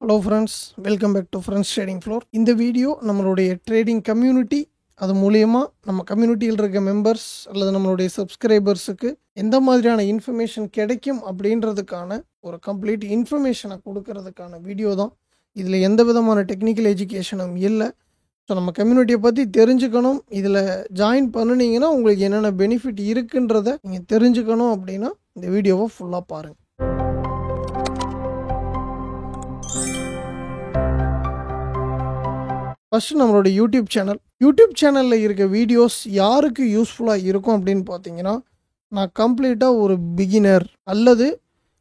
Hello friends, welcome back to Friends Trading Floor. இந்த video நம்மளுடைய trading community அது மூலமா நம்ம கம்யூனிட்டியில் இருக்க மெம்பர்ஸ் அல்லது நம்மளுடைய சப்ஸ்கிரைபர்ஸுக்கு எந்த மாதிரியான இன்ஃபர்மேஷன் கிடைக்கும் அப்படின்றதுக்கான ஒரு கம்ப்ளீட் இன்ஃபர்மேஷனை கொடுக்கறதுக்கான வீடியோ தான். இதில் எந்த விதமான டெக்னிக்கல் எஜுகேஷனும் இல்லை. ஸோ நம்ம கம்யூனிட்டியை பற்றி தெரிஞ்சுக்கணும், இதில் ஜாயின் பண்ணினீங்கன்னா உங்களுக்கு என்னென்ன பெனிஃபிட் இருக்குன்றதை நீங்கள் தெரிஞ்சுக்கணும் அப்படின்னா இந்த வீடியோவை ஃபுல்லாக பாருங்கள். ஃபஸ்ட்டு நம்மளோட யூடியூப் சேனலில் இருக்க வீடியோஸ் யாருக்கு யூஸ்ஃபுல்லாக இருக்கும் அப்படின்னு பார்த்தீங்கன்னா, நான் கம்ப்ளீட்டாக ஒரு பிகினர் அல்லது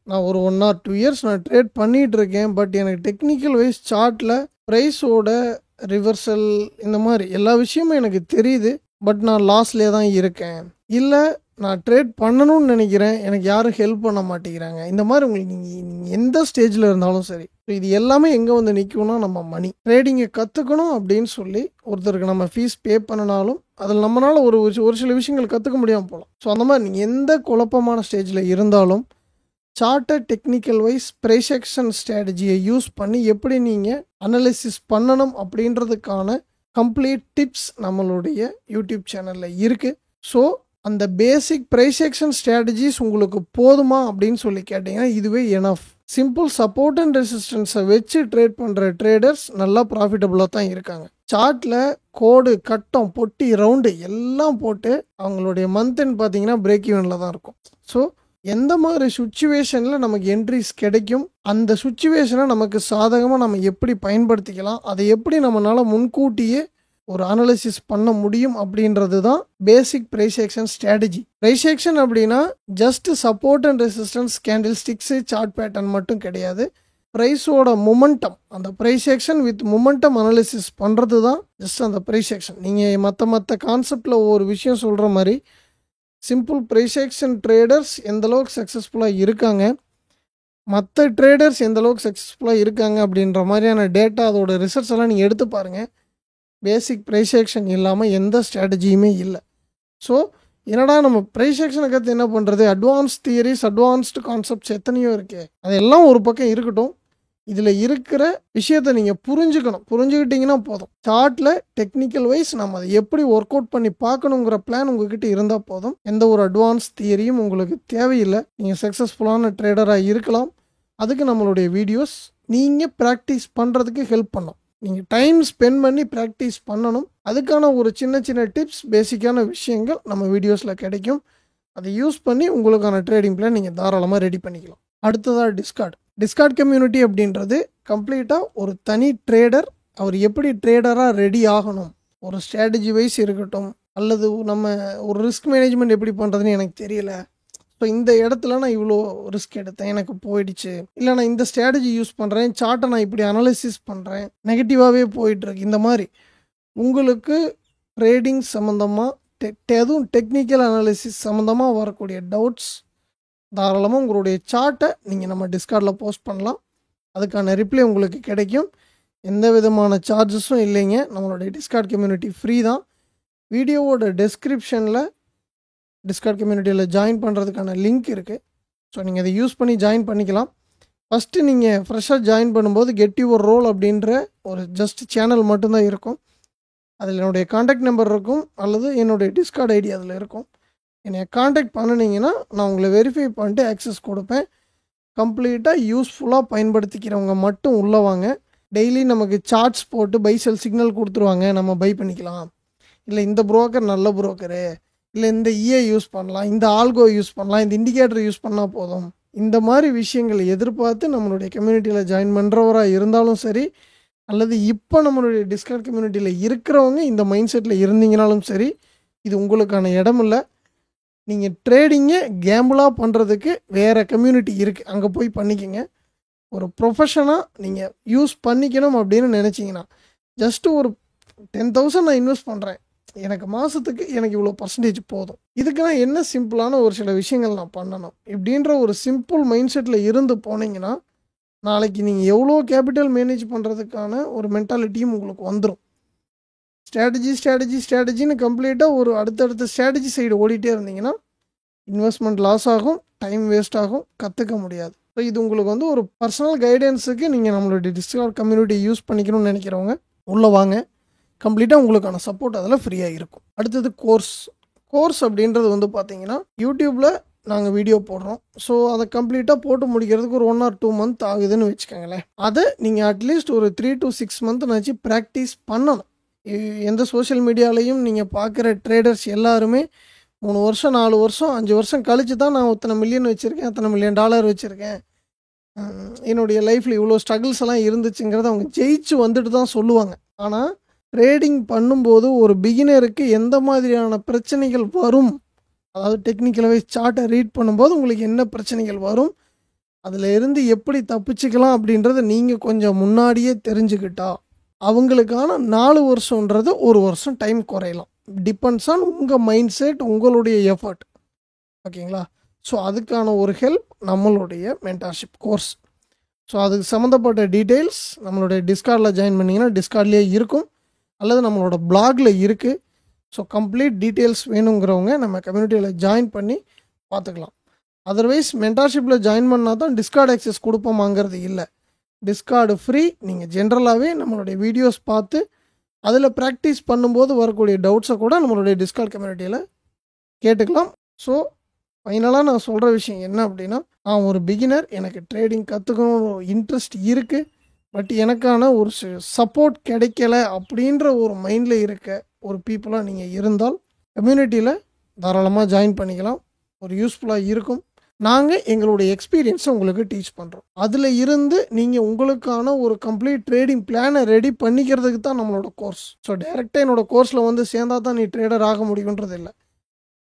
நான் ஒரு 1 or 2 இயர்ஸ் நான் ட்ரேட் பண்ணிகிட்ருக்கேன், பட் எனக்கு டெக்னிக்கல் வைஸ் சார்ட்டில் ப்ரைஸோட ரிவர்சல் இந்த மாதிரி எல்லா விஷயமும் எனக்கு தெரியுது, பட் நான் லாஸ்லேயே தான் இருக்கேன், இல்லை நான் ட்ரேட் பண்ணணும்னு நினைக்கிறேன், எனக்கு யாரும் ஹெல்ப் பண்ண மாட்டேங்கிறாங்க. இந்த மாதிரி உங்களுக்கு நீங்கள் எந்த ஸ்டேஜில் இருந்தாலும் சரி, இது எல்லாமே எங்கே வந்து நிற்கும்னா நம்ம மணி ட்ரேடிங்கை கற்றுக்கணும் அப்படின்னு சொல்லி ஒருத்தருக்கு நம்ம ஃபீஸ் பே பண்ணினாலும் அதில் நம்மளால் ஒரு சில விஷயங்கள் கற்றுக்க முடியாமல் போகலாம். ஸோ அந்த மாதிரி நீங்கள் எந்த குழப்பமான ஸ்டேஜில் இருந்தாலும் chart or technical wise price action ஸ்ட்ராட்டஜியை யூஸ் பண்ணி எப்படி நீங்கள் அனலைசிஸ் பண்ணணும் அப்படின்றதுக்கான கம்ப்ளீட் டிப்ஸ் நம்மளுடைய யூடியூப் சேனலில் இருக்குது. ஸோ அந்த பேசிக் ப்ரைஸ் ஆக்ஷன் ஸ்ட்ராட்டஜிஸ் உங்களுக்கு போதுமா அப்படின்னு சொல்லி கேட்டிங்கன்னா இதுவே எனஃப். சிம்பிள் சப்போர்ட் அண்ட் ரெசிஸ்டன்ஸை வச்சு ட்ரேட் பண்ணுற ட்ரேடர்ஸ் நல்லா ப்ராஃபிட்டபுளாக தான் இருக்காங்க. சார்ட்டில் கோடு கட்டம் பொட்டி ரவுண்டு எல்லாம் போட்டு அவங்களுடைய மந்த் எண்ட் பார்த்தீங்கன்னா பிரேக் ஈவனில் தான் இருக்கும். ஸோ எந்த மாதிரி சுச்சுவேஷனில் நமக்கு என்ட்ரிஸ் கிடைக்கும், அந்த சுச்சுவேஷனை நமக்கு சாதகமாக நம்ம எப்படி பயன்படுத்திக்கலாம், அதை எப்படி நம்மளால் முன்கூட்டியே ஒரு அனாலிசிஸ் பண்ண முடியும் அப்படின்றது தான் basic price action strategy. Price action அப்படின்னா just support and resistance candlesticks chart pattern மட்டும் கிடையாது. ப்ரைஸோட மொமெண்டம், அந்த price action with momentum analysis பண்ணுறது தான் ஜஸ்ட் அந்த ப்ரைஸ் ஆக்ஷன். நீங்கள் மற்ற கான்செப்டில் ஒரு விஷயம் சொல்கிற மாதிரி சிம்பிள் ப்ரைஸ் ஆக்ஷன் ட்ரேடர்ஸ் எந்தளவுக்கு சக்ஸஸ்ஃபுல்லாக இருக்காங்க, மற்ற ட்ரேடர்ஸ் எந்தளவுக்கு சக்ஸஸ்ஃபுல்லாக இருக்காங்க அப்படின்ற மாதிரியான டேட்டா அதோட ரிசர்ச் எல்லாம் நீங்கள் எடுத்து பாருங்கள். பேசிக் ப்ரைஸ் ஆக்ஷன் இல்லாமல் எந்த ஸ்ட்ராட்டஜியுமே இல்லை. ஸோ என்னடா நம்ம ப்ரைஸ் ஆக்ஷனை கற்று என்ன பண்ணுறது, அட்வான்ஸ் தியரிஸ் அட்வான்ஸ்டு கான்செப்ட்ஸ் எத்தனையோ இருக்கே, அதெல்லாம் ஒரு பக்கம் இருக்கட்டும். இதில் இருக்கிற விஷயத்தை நீங்கள் புரிஞ்சுக்கிட்டிங்கன்னா போதும். சார்ட்டில் டெக்னிக்கல் வைஸ் நம்ம அதை எப்படி ஒர்க் அவுட் பண்ணி பார்க்கணுங்கிற பிளான் உங்ககிட்ட இருந்தால் போதும். எந்த ஒரு அட்வான்ஸ் தியரியும் உங்களுக்கு தேவையில்லை. நீங்கள் சக்ஸஸ்ஃபுல்லான ட்ரேடராக இருக்கலாம். அதுக்கு நம்மளுடைய வீடியோஸ் நீங்கள் ப்ராக்டிஸ் பண்ணுறதுக்கு ஹெல்ப் பண்ணும். நீங்கள் டைம் ஸ்பெண்ட் பண்ணி ப்ராக்டிஸ் பண்ணணும். அதுக்கான ஒரு சின்ன டிப்ஸ் பேசிக்கான விஷயங்கள் நம்ம வீடியோஸில் கிடைக்கும். அதை யூஸ் பண்ணி உங்களுக்கான ட்ரேடிங் பிளான் நீங்கள் தாராளமாக ரெடி பண்ணிக்கலாம். அடுத்ததாக டிஸ்கார்ட் கம்யூனிட்டி அப்படின்றது கம்ப்ளீட்டாக ஒரு தனி ட்ரேடர் அவர் எப்படி ட்ரேடராக ரெடி ஆகணும், ஒரு ஸ்ட்ராட்டஜி வைஸ் இருக்கட்டும், அல்லது நம்ம ஒரு ரிஸ்க் மேனேஜ்மெண்ட் எப்படி பண்ணுறதுன்னு எனக்கு தெரியல, ஸோ இந்த இடத்துல நான் இவ்வளோ ரிஸ்க் எடுத்தேன் எனக்கு போயிடுச்சு, இல்லை நான் இந்த ஸ்ட்ராட்டஜி யூஸ் பண்ணுறேன், சார்ட்டை நான் இப்படி அனாலிசிஸ் பண்ணுறேன் நெகட்டிவாகவே போயிட்டுருக்கு, இந்த மாதிரி உங்களுக்கு ட்ரேடிங் சம்மந்தமாக எதுவும் டெக்னிக்கல் அனாலிசிஸ் சம்மந்தமாக வரக்கூடிய டவுட்ஸ் தாராளமாக உங்களுடைய சார்ட்டை நீங்கள் நம்ம டிஸ்கார்டில் போஸ்ட் பண்ணலாம். அதுக்கான ரிப்ளை உங்களுக்கு கிடைக்கும். எந்த விதமான சார்ஜஸும் இல்லைங்க. நம்மளுடைய டிஸ்கார்ட் கம்யூனிட்டி ஃப்ரீ தான். வீடியோவோட டெஸ்கிரிப்ஷனில் டிஸ்கார்ட் கம்யூனிட்டியில் ஜாயின் பண்ணுறதுக்கான லிங்க் இருக்குது. ஸோ நீங்கள் அதை யூஸ் பண்ணி ஜாயின் பண்ணிக்கலாம். ஃபஸ்ட்டு நீங்கள் ஃப்ரெஷ்ஷாக ஜாயின் பண்ணும்போது கெட் யுவர் ரோல் அப்படின்ற ஒரு ஜஸ்ட் சேனல் மட்டும்தான் இருக்கும். அதில் என்னுடைய காண்டாக்ட் நம்பர் இருக்கும், அல்லது என்னுடைய டிஸ்கார்ட் ஐடி அதில் இருக்கும். என்னை காண்டாக்ட் பண்ணினீங்கன்னா நான் உங்களை வெரிஃபை பண்ணிட்டு ஆக்சஸ் கொடுப்பேன். கம்ப்ளீட்டாக யூஸ்ஃபுல்லாக பயன்படுத்திக்கிறவங்க மட்டும் உள்ளே வாங்க. டெய்லி நமக்கு சார்ட்ஸ் போட்டு பை செல் சிக்னல் கொடுத்துருவாங்க, நம்ம பை பண்ணிக்கலாம், இல்லை இந்த புரோக்கர் நல்ல புரோக்கரு, இல்லை இந்த இஏ யூஸ் பண்ணலாம், இந்த ஆல்கோ யூஸ் பண்ணலாம், இந்த இண்டிகேட்டர் யூஸ் பண்ணால் போதும், இந்த மாதிரி விஷயங்களை எதிர்பார்த்து நம்மளுடைய கம்யூனிட்டியில் ஜாயின் பண்ணுறவராக இருந்தாலும் சரி, அல்லது இப்போ நம்மளுடைய டிஸ்கார்ட் கம்யூனிட்டியில் இருக்கிறவங்க இந்த மைண்ட் செட்டில் இருந்தீங்கனாலும் சரி, இது உங்களுக்கான இடம் இல்லை. நீங்கள் ட்ரேடிங்கை கேம்பிளாக பண்ணுறதுக்கு வேறு கம்யூனிட்டி இருக்குது, அங்கே போய் பண்ணிக்கோங்க. ஒரு ப்ரொஃபஷனாக நீங்கள் யூஸ் பண்ணிக்கணும் அப்படின்னு நினச்சிங்கன்னா ஜஸ்ட்டு ஒரு 10,000 நான் இன்வெஸ்ட் பண்ணுறேன், எனக்கு மாதத்துக்கு எனக்கு இவ்வளோ பர்சன்டேஜ் போதும், இதுக்கு நான் என்ன சிம்பிளான ஒரு சில விஷயங்கள் நான் பண்ணணும் இப்படின்ற ஒரு சிம்பிள் மைண்ட் செட்டில் இருந்து போனீங்கன்னா நாளைக்கு நீங்கள் எவ்வளோ கேபிட்டல் மேனேஜ் பண்ணுறதுக்கான ஒரு மென்டாலிட்டியும் உங்களுக்கு வந்துடும். ஸ்ட்ராட்டஜின்னு கம்ப்ளீட்டாக ஒரு அடுத்தடுத்த ஸ்ட்ராட்டஜி சைடு ஓடிட்டே இருந்தீங்கன்னா இன்வெஸ்ட்மெண்ட் லாஸ் ஆகும், டைம் வேஸ்ட் ஆகும், கற்றுக்க முடியாது. ஸோ இது உங்களுக்கு வந்து ஒரு பர்சனல் கைடன்ஸுக்கு நீங்கள் நம்மளுடைய டிஸ்கார்ட் கம்யூனிட்டி யூஸ் பண்ணிக்கணும்னு நினைக்கிறவங்க உள்ளே வாங்க. கம்ப்ளீட்டாக உங்களுக்கான சப்போர்ட் அதில் ஃப்ரீயாக இருக்கும். அடுத்தது கோர்ஸ் அப்படின்றது வந்து பார்த்தீங்கன்னா யூடியூப்பில் நாங்கள் வீடியோ போடுறோம். ஸோ அதை கம்ப்ளீட்டாக போட்டு முடிக்கிறதுக்கு ஒரு 1 or 2 month ஆகுதுன்னு வச்சுக்கோங்களேன். அதை நீங்கள் அட்லீஸ்ட் ஒரு 3 to 6 month நினச்சி ப்ராக்டிஸ் பண்ணணும். எந்த சோஷியல் மீடியாலையும் நீங்கள் பார்க்குற ட்ரேடர்ஸ் எல்லாருமே 3 வருஷம் 4 வருஷம் 5 வருஷம் கழிச்சு தான் நான் இத்தனை மில்லியன் வச்சுருக்கேன், $1 million வச்சுருக்கேன், என்னுடைய லைஃப்பில் இவ்வளோ ஸ்ட்ரகிள்ஸ் எல்லாம் இருந்துச்சுங்கிறத அவங்க ஜெயிச்சு வந்துட்டு தான் சொல்லுவாங்க. ஆனால் ட்ரேடிங் பண்ணும்போது ஒரு பிகினருக்கு எந்த மாதிரியான பிரச்சனைகள் வரும், அதாவது டெக்னிக்கல் வைஸ் சார்ட்டை ரீட் பண்ணும்போது உங்களுக்கு என்ன பிரச்சனைகள் வரும், அதில் இருந்து எப்படி தப்பிச்சுக்கலாம் அப்படின்றத நீங்கள் கொஞ்சம் முன்னாடியே தெரிஞ்சுக்கிட்டா அவங்களுக்கான 4 வருஷன்றது 1 வருஷம் டைம் குறையலாம். டிபெண்ட்ஸ் ஆன் உங்கள் மைண்ட் செட், உங்களுடைய எஃபர்ட். ஓகேங்களா? ஸோ அதுக்கான ஒரு ஹெல்ப் நம்மளுடைய மென்டார்ஷிப் கோர்ஸ். ஸோ அதுக்கு சம்மந்தப்பட்ட டீட்டெயில்ஸ் நம்மளுடைய டிஸ்கார்டில் ஜாயின் பண்ணிங்கன்னா டிஸ்கார்ட்லேயே இருக்கும், அல்லது நம்மளோட பிளாகில் இருக்குது. ஸோ கம்ப்ளீட் டீட்டெயில்ஸ் வேணுங்கிறவங்க நம்ம கம்யூனிட்டியில் ஜாயின் பண்ணி பார்த்துக்கலாம். அதர்வைஸ் மென்டார்ஷிப்பில் ஜாயின் பண்ணால் தான் டிஸ்கார்ட் ஆக்சஸ் கொடுப்போமாங்கிறது இல்லை. Discord free. நீங்கள் ஜென்ரலாகவே நம்மளுடைய வீடியோஸ் பார்த்து அதில் ப்ராக்டிஸ் பண்ணும்போது வரக்கூடிய டவுட்ஸை கூட நம்மளுடைய டிஸ்கார்ட் கம்யூனிட்டியில் கேட்டுக்கலாம். ஸோ ஃபைனலாக நான் சொல்கிற விஷயம் என்ன அப்படின்னா, நான் ஒரு பிகினர், எனக்கு ட்ரேடிங் கற்றுக்கணும் இன்ட்ரெஸ்ட் இருக்குது, பட் எனக்கான ஒரு சப்போர்ட் கிடைக்கல அப்படின்ற ஒரு மைண்டில் இருக்க ஒரு பீப்புளாக நீங்கள் இருந்தால் கம்யூனிட்டியில் தாராளமாக ஜாயின் பண்ணிக்கலாம். ஒரு யூஸ்ஃபுல்லாக இருக்கும். நாங்கள் எங்களுடைய எக்ஸ்பீரியன்ஸை உங்களுக்கு டீச் பண்ணுறோம். அதில் இருந்து நீங்கள் உங்களுக்கான ஒரு கம்ப்ளீட் ட்ரேடிங் பிளானை ரெடி பண்ணிக்கிறதுக்கு தான் நம்மளோட கோர்ஸ். ஸோ டைரெக்டாக என்னோடய கோர்ஸில் வந்து சேர்ந்தா தான் நீ ட்ரேடர் ஆக முடியுன்றது இல்லை.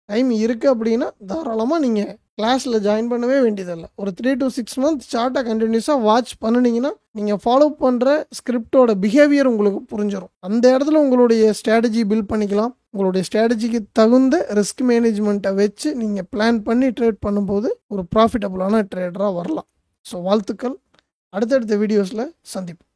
டைம் இருக்குது அப்படின்னா தாராளமாக நீங்கள் கிளாஸில் ஜாயின் பண்ணவே வேண்டியதில்லை. ஒரு 3 to 6 month சார்ட்டை கண்டினியூஸாக வாட்ச் பண்ணினீங்கன்னா நீங்கள் ஃபாலோ பண்ணுற ஸ்கிரிப்டோட பிஹேவியர் உங்களுக்கு புரிஞ்சிடும். அந்த இடத்துல உங்களுடைய ஸ்ட்ராட்டஜி பில்ட் பண்ணிக்கலாம். உங்களுடைய ஸ்ட்ராட்டஜிக்கு தகுந்த ரிஸ்க் மேனேஜ்மெண்ட்டை வச்சு நீங்கள் பிளான் பண்ணி ட்ரேட் பண்ணும்போது ஒரு ப்ராஃபிட்டபுளான ட்ரேடராக வரலாம். ஸோ வாழ்த்துக்கள். அடுத்தடுத்த வீடியோஸில் சந்திப்போம்.